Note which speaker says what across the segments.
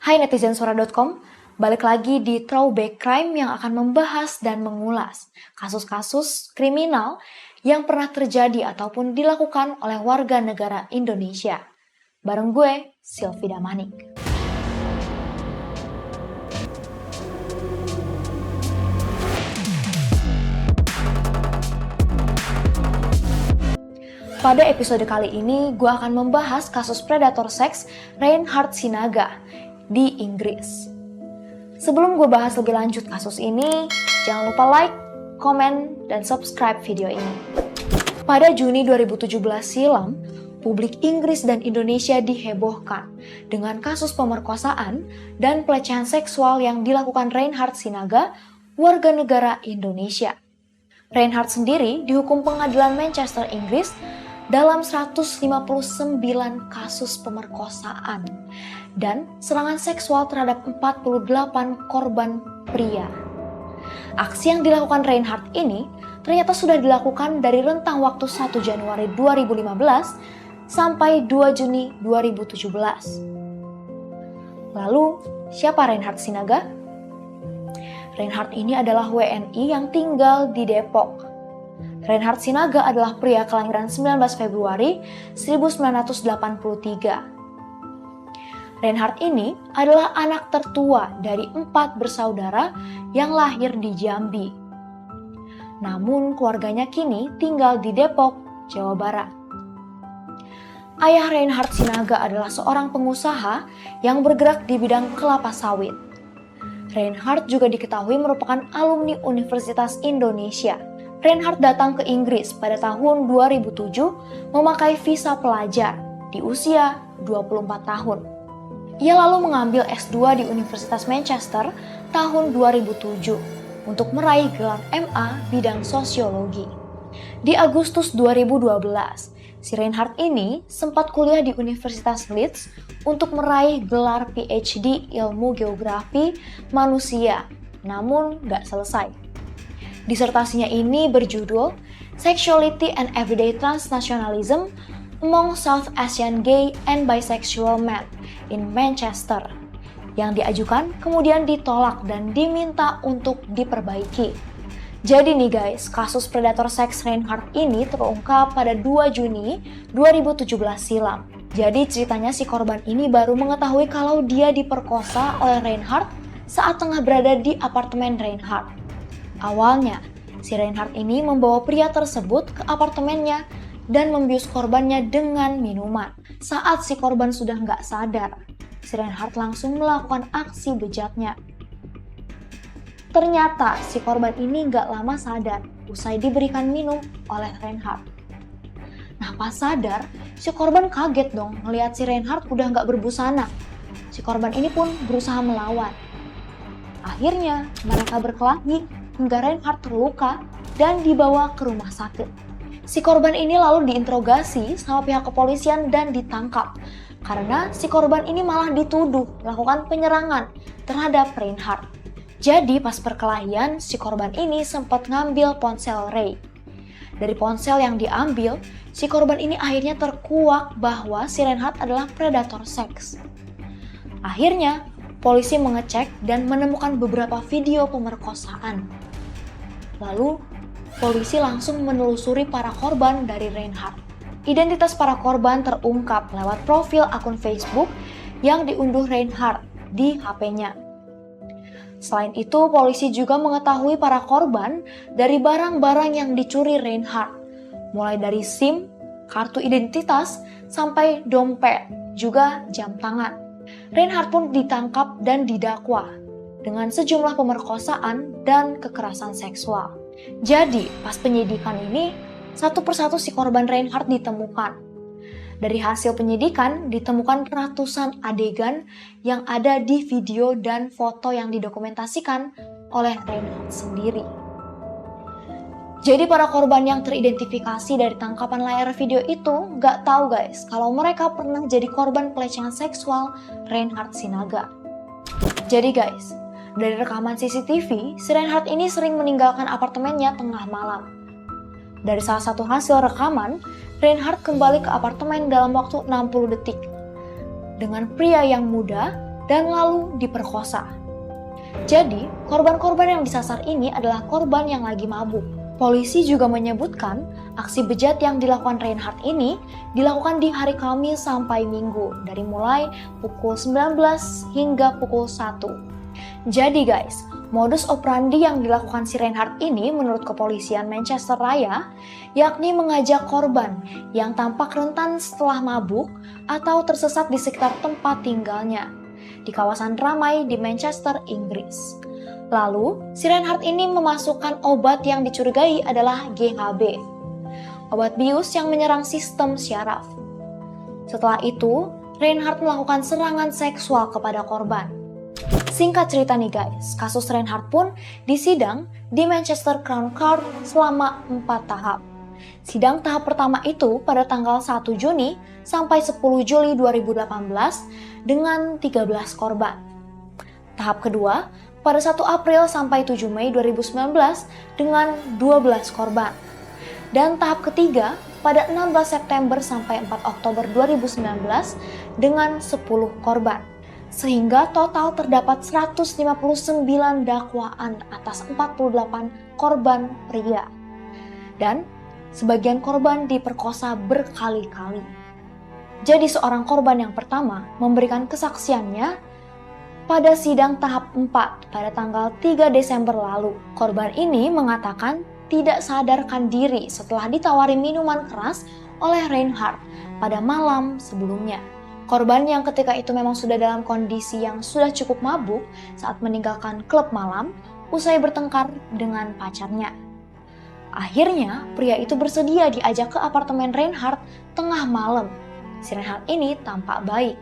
Speaker 1: Hai netizen suara.com, balik lagi di Throwback Crime yang akan membahas dan mengulas kasus-kasus kriminal yang pernah terjadi ataupun dilakukan oleh warga negara Indonesia. Bareng gue, Sylvie Damanik. Pada episode kali ini, gue akan membahas kasus predator seks Reinhard Sinaga di Inggris. Sebelum gue bahas lebih lanjut kasus ini, jangan lupa like, komen, dan subscribe video ini. Pada Juni 2017 silam, publik Inggris dan Indonesia dihebohkan dengan kasus pemerkosaan dan pelecehan seksual yang dilakukan Reinhard Sinaga, warga negara Indonesia. Reinhard sendiri dihukum pengadilan Manchester, Inggris dalam 159 kasus pemerkosaan dan serangan seksual terhadap 48 korban pria. Aksi yang dilakukan Reinhard ini ternyata sudah dilakukan dari rentang waktu 1 Januari 2015 sampai 2 Juni 2017. Lalu, siapa Reinhard Sinaga? Reinhard ini adalah WNI yang tinggal di Depok. Reinhard Sinaga adalah pria kelahiran 19 Februari 1983. Reinhard ini adalah anak tertua dari 4 bersaudara yang lahir di Jambi. Namun keluarganya kini tinggal di Depok, Jawa Barat. Ayah Reinhard Sinaga adalah seorang pengusaha yang bergerak di bidang kelapa sawit. Reinhard juga diketahui merupakan alumni Universitas Indonesia. Reinhard datang ke Inggris pada tahun 2007 memakai visa pelajar di usia 24 tahun. Ia lalu mengambil S2 di Universitas Manchester tahun 2007 untuk meraih gelar MA bidang sosiologi. Di Agustus 2012, si Reinhard ini sempat kuliah di Universitas Leeds untuk meraih gelar PhD ilmu geografi manusia, namun gak selesai. Disertasinya ini berjudul Sexuality and Everyday Transnationalism Among South Asian Gay and Bisexual Men in Manchester, yang diajukan kemudian ditolak dan diminta untuk diperbaiki. Jadi nih guys, kasus predator seks Reinhard ini terungkap pada 2 Juni 2017 silam. Jadi ceritanya si korban ini baru mengetahui kalau dia diperkosa oleh Reinhard saat tengah berada di apartemen Reinhard. Awalnya, si Reinhard ini membawa pria tersebut ke apartemennya dan membius korbannya dengan minuman. Saat si korban sudah nggak sadar, si Reinhard langsung melakukan aksi bejatnya. Ternyata si korban ini nggak lama sadar usai diberikan minum oleh Reinhard. Nah pas sadar, si korban kaget dong melihat si Reinhard udah nggak berbusana. Si korban ini pun berusaha melawan. Akhirnya mereka berkelahi hingga Reinhard terluka dan dibawa ke rumah sakit. Si korban ini lalu diinterogasi sama pihak kepolisian dan ditangkap karena si korban ini malah dituduh melakukan penyerangan terhadap Reinhard. Jadi pas perkelahian, si korban ini sempat ngambil ponsel Ray. Dari ponsel yang diambil, si korban ini akhirnya terkuak bahwa si Reinhard adalah predator seks. Akhirnya, polisi mengecek dan menemukan beberapa video pemerkosaan. Lalu, polisi langsung menelusuri para korban dari Reinhard. Identitas para korban terungkap lewat profil akun Facebook yang diunduh Reinhard di HP-nya. Selain itu, polisi juga mengetahui para korban dari barang-barang yang dicuri Reinhard, mulai dari SIM, kartu identitas, sampai dompet, juga jam tangan. Reinhard pun ditangkap dan didakwa dengan sejumlah pemerkosaan dan kekerasan seksual. Jadi, pas penyidikan ini, satu persatu si korban Reinhard ditemukan. Dari hasil penyidikan, ditemukan ratusan adegan yang ada di video dan foto yang didokumentasikan oleh Reinhard sendiri. Jadi para korban yang teridentifikasi dari tangkapan layar video itu nggak tahu guys kalau mereka pernah jadi korban pelecehan seksual Reinhard Sinaga. Jadi guys, dari rekaman CCTV, si Reinhard ini sering meninggalkan apartemennya tengah malam. Dari salah satu hasil rekaman, Reinhard kembali ke apartemen dalam waktu 60 detik. Dengan pria yang muda dan lalu diperkosa. Jadi, korban-korban yang disasar ini adalah korban yang lagi mabuk. Polisi juga menyebutkan aksi bejat yang dilakukan Reinhardt ini dilakukan di hari Kamis sampai Minggu dari mulai pukul 19 hingga pukul 1. Jadi guys, modus operandi yang dilakukan si Reinhardt ini menurut kepolisian Manchester Raya yakni mengajak korban yang tampak rentan setelah mabuk atau tersesat di sekitar tempat tinggalnya di kawasan ramai di Manchester, Inggris. Lalu, si Reinhardt ini memasukkan obat yang dicurigai adalah GHB, obat bius yang menyerang sistem syaraf. Setelah itu, Reinhardt melakukan serangan seksual kepada korban. Singkat cerita nih guys, kasus Reinhardt pun disidang di Manchester Crown Court selama 4 tahap. Sidang tahap pertama itu pada tanggal 1 Juni sampai 10 Juli 2018 dengan 13 korban. Tahap kedua pada 1 April sampai 7 Mei 2019 dengan 12 korban. Dan tahap ketiga pada 16 September sampai 4 Oktober 2019 dengan 10 korban. Sehingga total terdapat 159 dakwaan atas 48 korban pria. Dan sebagian korban diperkosa berkali-kali. Jadi seorang korban yang pertama memberikan kesaksiannya pada sidang tahap 4 pada tanggal 3 Desember lalu. Korban ini mengatakan tidak sadarkan diri setelah ditawari minuman keras oleh Reinhardt pada malam sebelumnya. Korban yang ketika itu memang sudah dalam kondisi yang sudah cukup mabuk saat meninggalkan klub malam usai bertengkar dengan pacarnya. Akhirnya, pria itu bersedia diajak ke apartemen Reinhardt tengah malam. Si Reinhardt ini tampak baik.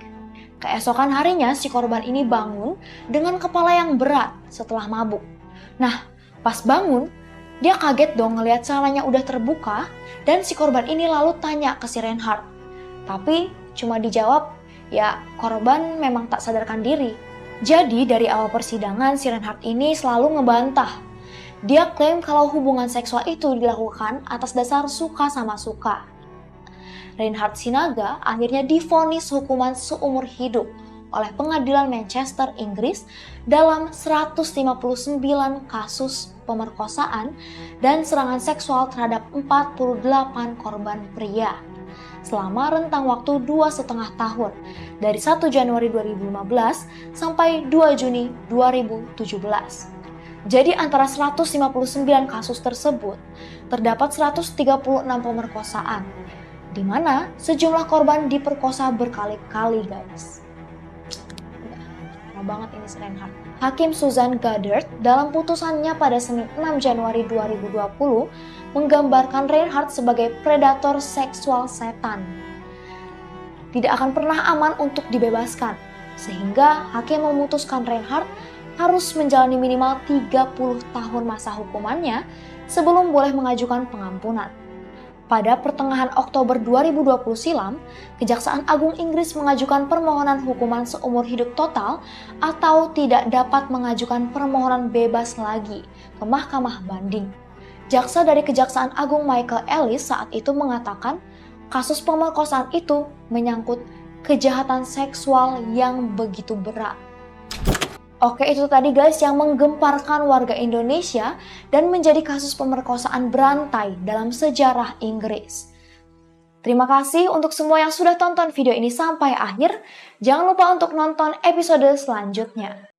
Speaker 1: Keesokan harinya, si korban ini bangun dengan kepala yang berat setelah mabuk. Nah, pas bangun, dia kaget dong ngelihat celananya udah terbuka dan si korban ini lalu tanya ke si Reinhardt. Tapi cuma dijawab, ya korban memang tak sadarkan diri. Jadi dari awal persidangan si Reinhardt ini selalu ngebantah. Dia klaim kalau hubungan seksual itu dilakukan atas dasar suka sama suka. Reinhardt Sinaga akhirnya divonis hukuman seumur hidup oleh pengadilan Manchester, Inggris dalam 159 kasus pemerkosaan dan serangan seksual terhadap 48 korban pria selama rentang waktu 2,5 tahun dari 1 Januari 2015 sampai 2 Juni 2017. Jadi antara 159 kasus tersebut terdapat 136 pemerkosaan, di mana sejumlah korban diperkosa berkali-kali guys. Parah banget ini si Reinhardt. Hakim Susan Goddard dalam putusannya pada Senin 6 Januari 2020 menggambarkan Reinhardt sebagai predator seksual setan. Tidak akan pernah aman untuk dibebaskan, sehingga hakim memutuskan Reinhardt harus menjalani minimal 30 tahun masa hukumannya sebelum boleh mengajukan pengampunan. Pada pertengahan Oktober 2020 silam, Kejaksaan Agung Inggris mengajukan permohonan hukuman seumur hidup total atau tidak dapat mengajukan permohonan bebas lagi ke Mahkamah Banding. Jaksa dari Kejaksaan Agung Michael Ellis saat itu mengatakan kasus pemerkosaan itu menyangkut kejahatan seksual yang begitu berat. Oke, itu tadi guys yang menggemparkan warga Indonesia dan menjadi kasus pemerkosaan berantai dalam sejarah Inggris. Terima kasih untuk semua yang sudah tonton video ini sampai akhir. Jangan lupa untuk nonton episode selanjutnya.